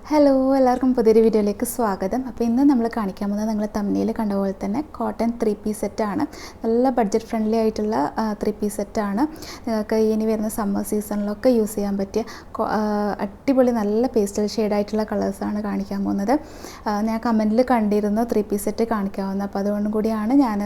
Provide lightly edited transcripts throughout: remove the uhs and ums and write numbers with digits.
Hello എല്ലാവർക്കും പുതിയൊരു വീഡിയോയിലേക്ക് സ്വാഗതം. അപ്പോൾ ഇന്ന് നമ്മൾ കാണിക്കാൻ പോകുന്നത് നിങ്ങൾ തമ്മിൽ കണ്ട പോലെ തന്നെ കോട്ടൺ 3-piece സെറ്റാണ്. നല്ല ബഡ്ജറ്റ് ഫ്രണ്ട്ലി ആയിട്ടുള്ള 3-piece സെറ്റാണ്. നിങ്ങൾക്ക് ഇനി വരുന്ന സമ്മർ സീസണിലൊക്കെ യൂസ് ചെയ്യാൻ പറ്റിയ അടിപൊളി നല്ല പേസ്റ്റൽ ഷെയ്ഡായിട്ടുള്ള കളേഴ്സാണ് കാണിക്കാൻ പോകുന്നത്. ഞാൻ കമൻറ്റിൽ കണ്ടിരുന്നു 3-piece സെറ്റ് കാണിക്കാവുന്നത്, അപ്പോൾ അതുകൊണ്ടും കൂടിയാണ് ഞാൻ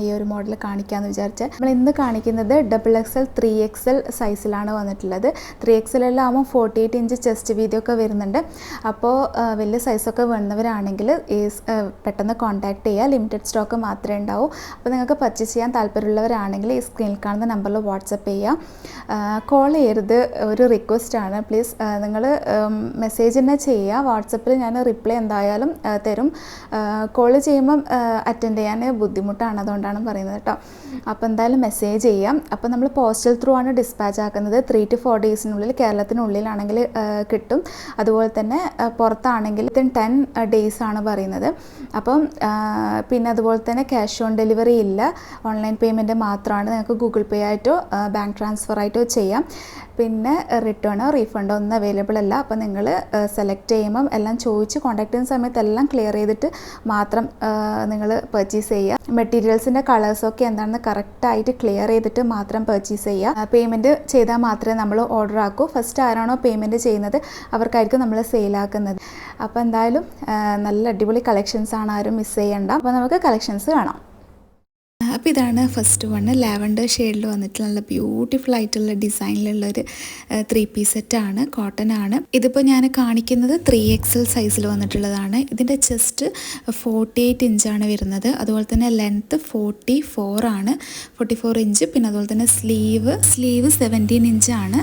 ഈ ഒരു മോഡൽ കാണിക്കാമെന്ന് വിചാരിച്ചത്. നമ്മൾ ഇന്ന് കാണിക്കുന്നത് XXL 3XL സൈസിലാണ് വന്നിട്ടുള്ളത്. 3XL ആകുമ്പോൾ 48 ഇഞ്ച് ചെസ്റ്റ് വീതിയൊക്കെ വരുന്നുണ്ട്. അപ്പോൾ വലിയ സൈസൊക്കെ വേണ്ടവരാണെങ്കിൽ പെട്ടെന്ന് കോൺടാക്റ്റ് ചെയ്യുക. ലിമിറ്റഡ് സ്റ്റോക്ക് മാത്രമേ ഉണ്ടാവൂ. അപ്പോൾ നിങ്ങൾക്ക് പർച്ചേസ് ചെയ്യാൻ താല്പര്യമുള്ളവരാണെങ്കിൽ ഈ സ്ക്രീനിൽ കാണുന്ന നമ്പറിൽ വാട്സപ്പ് ചെയ്യുക. കോൾ ചെയ്യരുത്, ഒരു റിക്വസ്റ്റാണ്. പ്ലീസ് നിങ്ങൾ മെസ്സേജ് തന്നെ ചെയ്യുക. വാട്സപ്പിൽ ഞാൻ റിപ്ലൈ എന്തായാലും തരും. കോൾ ചെയ്യുമ്പം അറ്റൻഡ് ചെയ്യാൻ ബുദ്ധിമുട്ടാണ്, അതുകൊണ്ടാണ് പറയുന്നത് കേട്ടോ. അപ്പോൾ എന്തായാലും മെസ്സേജ് ചെയ്യാം. അപ്പോൾ നമ്മൾ പോസ്റ്റൽ ത്രൂ ആണ് ഡിസ്പാച്ച് ആക്കുന്നത്. 3 to 4 ഡേയ്സിനുള്ളിൽ കേരളത്തിനുള്ളിലാണെങ്കിൽ കിട്ടും. അതുപോലെ തന്നെ പുറത്താണെങ്കിൽ 10 ഡേയ്സ് ആണ് പറയുന്നത്. അപ്പം പിന്നെ അതുപോലെ തന്നെ ക്യാഷ് ഓൺ ഡെലിവറി ഇല്ല, ഓൺലൈൻ പേയ്മെൻറ്റ് മാത്രമാണ്. നിങ്ങൾക്ക് ഗൂഗിൾ പേ ആയിട്ടോ ബാങ്ക് ട്രാൻസ്ഫർ ആയിട്ടോ ചെയ്യാം. പിന്നെ റിട്ടേണോ റീഫണ്ടോ ഒന്നും അവൈലബിൾ അല്ല. അപ്പോൾ നിങ്ങൾ സെലക്ട് ചെയ്യുമ്പം എല്ലാം ചോദിച്ച് കോൺടാക്ട് ചെയ്യുന്ന സമയത്ത് എല്ലാം ക്ലിയർ ചെയ്തിട്ട് മാത്രം നിങ്ങൾ പർച്ചേസ് ചെയ്യുക. മെറ്റീരിയൽസിൻ്റെ കളേഴ്സൊക്കെ എന്താണെന്ന് കറക്റ്റായിട്ട് ക്ലിയർ ചെയ്തിട്ട് മാത്രം പർച്ചേസ് ചെയ്യുക. പേയ്മെൻറ്റ് ചെയ്താൽ മാത്രമേ നമ്മൾ ഓർഡർ ആക്കൂ. ഫസ്റ്റ് ആരാണോ പേയ്മെൻറ്റ് ചെയ്യുന്നത് അവർക്കായിരിക്കും നമ്മൾ സെയിലാക്കുന്നത്. അപ്പോൾ എന്തായാലും നല്ല അടിപൊളി കളക്ഷൻസാണ്, ആരും മിസ് ചെയ്യണ്ട. അപ്പോൾ നമുക്ക് കളക്ഷൻസ് കാണാം. അപ്പോൾ ഇതാണ് ഫസ്റ്റ് വൺ. ലാവൻഡർ ഷെയ്ഡിൽ വന്നിട്ട് നല്ല ബ്യൂട്ടിഫുൾ ആയിട്ടുള്ള ഡിസൈനിലുള്ളൊരു 3-piece സെറ്റാണ്. കോട്ടൺ ആണ്. ഇതിപ്പോൾ ഞാൻ കാണിക്കുന്നത് 3XL സൈസിൽ വന്നിട്ടുള്ളതാണ്. ഇതിൻ്റെ ചെസ്റ്റ് 48 ഇഞ്ചാണ് വരുന്നത്. അതുപോലെ തന്നെ ലെങ്ത്ത് 44 ആണ്, 44 ഇഞ്ച്. പിന്നെ അതുപോലെ തന്നെ സ്ലീവ് 17 ഇഞ്ചാണ്.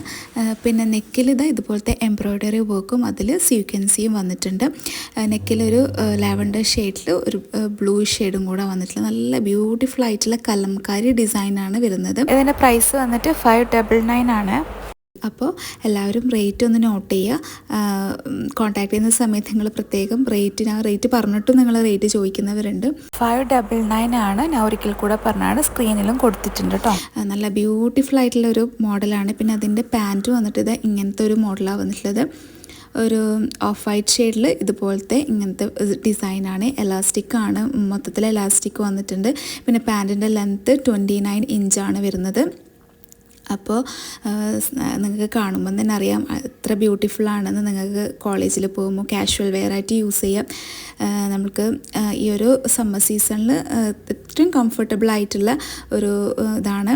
പിന്നെ നെക്കിൽ ഇതുപോലത്തെ എംബ്രോയ്ഡറി വർക്കും അതിൽ സീക്വൻസിയും വന്നിട്ടുണ്ട്. നെക്കിലൊരു ലാവൻഡർ ഷെയ്ഡിൽ ഒരു ബ്ലൂ ഷെയ്ഡും കൂടെ വന്നിട്ടുള്ള നല്ല ബ്യൂട്ടിഫുൾ ആയിട്ടുള്ള കലംകാരി ഡിസൈനാണ് വരുന്നത്. ഇതിൻ്റെ പ്രൈസ് വന്നിട്ട് 599 ആണ്. അപ്പോൾ എല്ലാവരും റേറ്റ് ഒന്ന് നോട്ട് ചെയ്യുക. കോൺടാക്ട് ചെയ്യുന്ന സമയത്ത് നിങ്ങൾ പ്രത്യേകം റേറ്റ് പറഞ്ഞിട്ടും നിങ്ങൾ റേറ്റ് ചോദിക്കുന്നവരുണ്ട്. 599 ആണ്. ഞാൻ ഒരിക്കൽ കൂടെ പറഞ്ഞാണ്, സ്ക്രീനിലും കൊടുത്തിട്ടുണ്ട് കേട്ടോ. നല്ല ബ്യൂട്ടിഫുൾ ആയിട്ടുള്ള ഒരു മോഡലാണ്. പിന്നെ അതിൻ്റെ പാൻറ്റ് വന്നിട്ട് ഇങ്ങനത്തെ ഒരു മോഡലാണ് വന്നിട്ടുള്ളത്. ഒരു ഓഫ് വൈറ്റ് ഷെയ്ഡിൽ ഇതുപോലത്തെ ഇങ്ങനത്തെ ഡിസൈനാണ്. എലാസ്റ്റിക്കാണ്, മൊത്തത്തിൽ എലാസ്റ്റിക് വന്നിട്ടുണ്ട്. പിന്നെ പാൻറ്റിൻ്റെ ലെങ്ത്ത് 29 ഇഞ്ചാണ് വരുന്നത്. അപ്പോൾ നിങ്ങൾക്ക് കാണുമ്പം തന്നെ അറിയാം എത്ര ബ്യൂട്ടിഫുള്ളാണെന്ന്. നിങ്ങൾക്ക് കോളേജിൽ പോകുമ്പോൾ കാഷ്വൽ വെയർ ആയിട്ട് യൂസ് ചെയ്യാം. നമുക്ക് ഈ ഒരു സമ്മർ സീസണിൽ ഏറ്റവും കംഫർട്ടബിൾ ആയിട്ടുള്ള ഒരു ഇതാണ്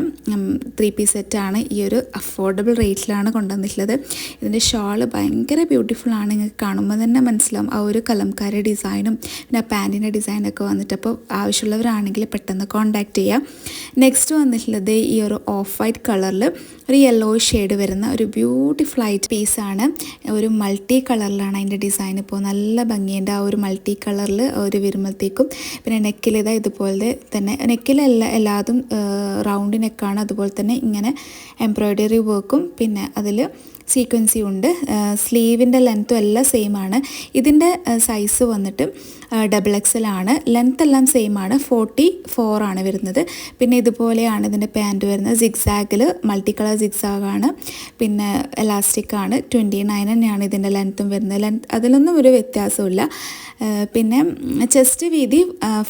3-piece സെറ്റാണ്. ഈ ഒരു അഫോർഡബിൾ റേറ്റിലാണ് കൊണ്ടുവന്നിട്ടുള്ളത്. ഇതിൻ്റെ ഷോള് ഭയങ്കര ബ്യൂട്ടിഫുള്ളാണ്. നിങ്ങൾക്ക് കാണുമ്പോൾ തന്നെ മനസ്സിലാവും ആ ഒരു കലംകാരി ഡിസൈനും പിന്നെ പാൻറ്റിൻ്റെ ഡിസൈനൊക്കെ വന്നിട്ട്. അപ്പോൾ ആവശ്യമുള്ളവരാണെങ്കിൽ പെട്ടെന്ന് കോൺടാക്റ്റ് ചെയ്യാം. നെക്സ്റ്റ് വന്നിട്ടുള്ളത് ഈ ഒരു ഓഫ് വൈറ്റ് കളറിൽ ഒരു യെല്ലോ ഷെയ്ഡ് വരുന്ന ഒരു ബ്യൂട്ടിഫുൾ ആയിട്ട് പീസാണ്. ഒരു മൾട്ടി കളറിലാണ് അതിൻ്റെ ഡിസൈൻ. ഇപ്പോൾ നല്ല ഭംഗിയുണ്ട് ആ ഒരു മൾട്ടി കളറിൽ ഒരു വരുമ്പോഴത്തേക്കും. പിന്നെ നെക്കിൽ ഇതുപോലെ തന്നെ എല്ലാതും റൗണ്ട് നെക്കാണ്. അതുപോലെ തന്നെ ഇങ്ങനെ എംബ്രോയ്ഡറി വർക്കും പിന്നെ അതിൽ സീക്വൻസിയും ഉണ്ട്. സ്ലീവിൻ്റെ ലെങ്ത്തും എല്ലാം സെയിം ആണ്. ഇതിൻ്റെ സൈസ് വന്നിട്ട് XXL ആണ്. ലെങ്ത്ത് എല്ലാം സെയിം ആണ്, 44 ആണ് വരുന്നത്. പിന്നെ ഇതുപോലെയാണ് ഇതിൻ്റെ പാൻറ്റ് വരുന്നത്. സിഗ്സാഗിൽ മൾട്ടി കളർ സിഗ്സാഗാണ്. പിന്നെ എലാസ്റ്റിക് ആണ്. 29 തന്നെയാണ് ഇതിൻ്റെ ലെങ്ത്തും വരുന്നത്. അതിലൊന്നും ഒരു വ്യത്യാസമില്ല. പിന്നെ ചെസ്റ്റ് വീതി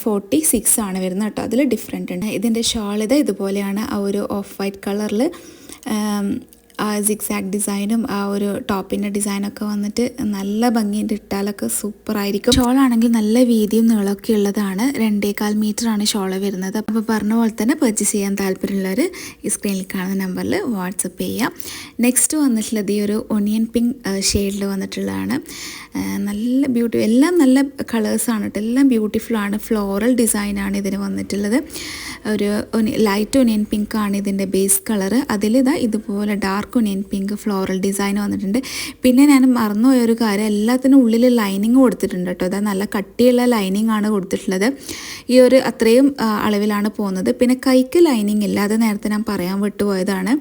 46 ആണ് വരുന്നത് കേട്ടോ. അതിൽ ഡിഫറെൻ്റ് ഉണ്ട്. ഇതിൻ്റെ ഷോൾ ഇതുപോലെയാണ്. ആ ഒരു ഓഫ് വൈറ്റ് കളറിൽ ആ സിഗ്സാഗ് ഡിസൈനും ആ ഒരു ടോപ്പിൻ്റെ ഡിസൈനൊക്കെ വന്നിട്ട് നല്ല ഭംഗിയുണ്ട്. ഇട്ടാലൊക്കെ സൂപ്പറായിരിക്കും. ഷോളാണെങ്കിൽ നല്ല വീതിയും നീളമൊക്കെ ഉള്ളതാണ്. 2.25 മീറ്ററാണ് ഷോള് വരുന്നത്. അപ്പോൾ പറഞ്ഞ പോലെ തന്നെ പർച്ചേസ് ചെയ്യാൻ താല്പര്യമുള്ളവർ ഈ സ്ക്രീനിൽ കാണുന്ന നമ്പറിൽ വാട്സപ്പ് ചെയ്യാം. നെക്സ്റ്റ് വന്നിട്ടുള്ളത് ഈ ഒരു ഒനിയൻ പിങ്ക് ഷെയ്ഡിൽ വന്നിട്ടുള്ളതാണ്. നല്ല എല്ലാം നല്ല കളേഴ്സാണ് കേട്ടോ. എല്ലാം ബ്യൂട്ടിഫുള്ളാണ്. ഫ്ലോറൽ ഡിസൈനാണ് ഇതിന് വന്നിട്ടുള്ളത്. ഒരു ലൈറ്റ് ഒനിയൻ പിങ്ക് ആണ് ഇതിൻ്റെ ബേസ് കളറ്. ഇതുപോലെ dark onion pink floral design വന്നിട്ടുണ്ട്. പിന്നെ ഞാൻ മറന്നുപോയൊരു കാര്യം, എല്ലാത്തിനും ഉള്ളിൽ ലൈനിങ് കൊടുത്തിട്ടുണ്ട് കേട്ടോ. നല്ല കട്ടിയുള്ള ലൈനിങ് ആണ് കൊടുത്തിട്ടുള്ളത്. ഈ ഒരു അത്രയും അളവിലാണ് പോകുന്നത്. പിന്നെ കൈക്ക് ലൈനിങ് ഇല്ല, അത് നേരത്തെ ഞാൻ പറയാൻ വിട്ടുപോയതാണ്.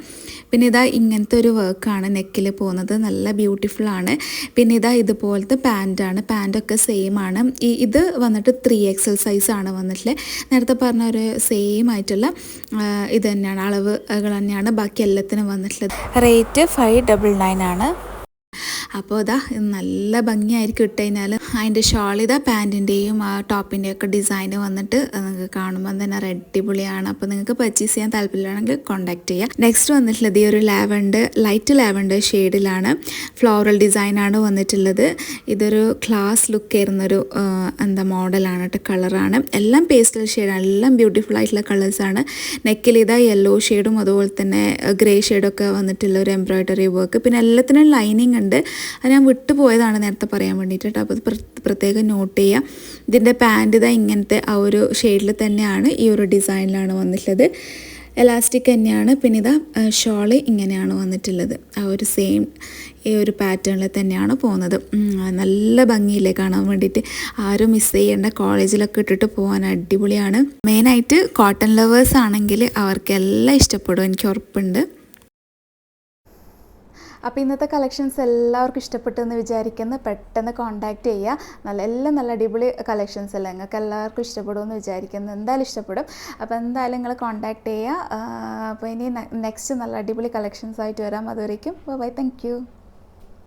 പിന്നെ ഇങ്ങനത്തെ ഒരു വർക്കാണ് നെക്കിൽ പോകുന്നത്. നല്ല ബ്യൂട്ടിഫുള്ളാണ്. പിന്നെ ഇതുപോലത്തെ പാൻറ്റാണ്. പാൻറ്റൊക്കെ സെയിം ആണ്. ഇത് വന്നിട്ട് 3XL സൈസാണ് വന്നിട്ടുള്ളത്. നേരത്തെ പറഞ്ഞ ഒരു സെയിം ആയിട്ടുള്ള ഇത് തന്നെയാണ്, അളവുകൾ തന്നെയാണ് ബാക്കി എല്ലാത്തിനും വന്നിട്ടുള്ളത്. റേറ്റ് 599 ആണ്. അപ്പോൾ ഇതാ നല്ല ഭംഗിയായിരിക്കും ഇട്ട് കഴിഞ്ഞാൽ. അതിൻ്റെ ഷോൾ ഇതാ പാൻറ്റിൻ്റെയും ആ ടോപ്പിൻ്റെയും ഒക്കെ ഡിസൈൻ വന്നിട്ട് നിങ്ങൾക്ക് കാണുമ്പോൾ തന്നെ ഒരു അടിപൊളിയാണ്. അപ്പോൾ നിങ്ങൾക്ക് പർച്ചേസ് ചെയ്യാൻ താല്പര്യമാണെങ്കിൽ കോൺടാക്ട് ചെയ്യാം. നെക്സ്റ്റ് വന്നിട്ടുള്ളത് ഈ ഒരു ലൈറ്റ് ലാവൻഡർ ഷെയ്ഡിലാണ്. ഫ്ലോറൽ ഡിസൈനാണ് വന്നിട്ടുള്ളത്. ഇതൊരു ക്ലാസ് ലുക്ക് ആയിരുന്നൊരു മോഡലാണ് കേട്ടോ. കളറാണ് എല്ലാം പേസ്റ്റൽ ഷെയ്ഡാണ്, എല്ലാം ബ്യൂട്ടിഫുൾ ആയിട്ടുള്ള കളേഴ്സാണ്. നെക്കിൽ ഇതാ യെല്ലോ ഷെയ്ഡും അതുപോലെ തന്നെ ഗ്രേ ഷെയ്ഡൊക്കെ വന്നിട്ടുള്ള ഒരു എംബ്രോയ്ഡറി വർക്ക്. പിന്നെ എല്ലാത്തിനും ലൈനിങ് ഉണ്ട്. അത് ഞാൻ വിട്ടുപോയതാണ് നേരത്തെ പറയാൻ വേണ്ടിയിട്ട് കേട്ടോ. അപ്പോൾ പ്രത്യേകം നോട്ട് ചെയ്യുക. ഇതിൻ്റെ പാൻറ് ഇതാ ഇങ്ങനത്തെ ആ ഒരു ഷെയ്ഡിൽ തന്നെയാണ്, ഈ ഒരു ഡിസൈനിലാണ് വന്നിട്ടുള്ളത്. എലാസ്റ്റിക് തന്നെയാണ്. പിന്നെ ഇതാ ഷോള് ഇങ്ങനെയാണ് വന്നിട്ടുള്ളത്. ആ ഒരു സെയിം ഈ ഒരു പാറ്റേണിൽ തന്നെയാണ് പോകുന്നത്. നല്ല ഭംഗിയില്ലേ കാണാൻ വേണ്ടിയിട്ട്. ആരും മിസ് ചെയ്യേണ്ട, കോളേജിലൊക്കെ ഇട്ടിട്ട് പോകാൻ അടിപൊളിയാണ്. മെയിനായിട്ട് കോട്ടൺ ലവേഴ്സ് ആണെങ്കിൽ അവർക്കെല്ലാം ഇഷ്ടപ്പെടും, എനിക്ക് ഉറപ്പുണ്ട്. അപ്പോൾ ഇന്നത്തെ കളക്ഷൻസ് എല്ലാവർക്കും ഇഷ്ടപ്പെട്ടു എന്ന് വിചാരിക്കുന്നു. പെട്ടെന്ന് കോൺടാക്റ്റ് ചെയ്യുക. നല്ല അടിപൊളി കളക്ഷൻസ് അല്ലേ, നിങ്ങൾക്ക് എല്ലാവർക്കും ഇഷ്ടപ്പെടുമെന്ന് വിചാരിക്കുന്നു. എന്തായാലും ഇഷ്ടപ്പെടും. അപ്പോൾ എന്തായാലും നിങ്ങൾ കോൺടാക്റ്റ് ചെയ്യുക. അപ്പോൾ ഇനി നെക്സ്റ്റ് നല്ല അടിപൊളി കളക്ഷൻസ് ആയിട്ട് വരാം. അതുവരേക്കും ബൈ, താങ്ക് യു.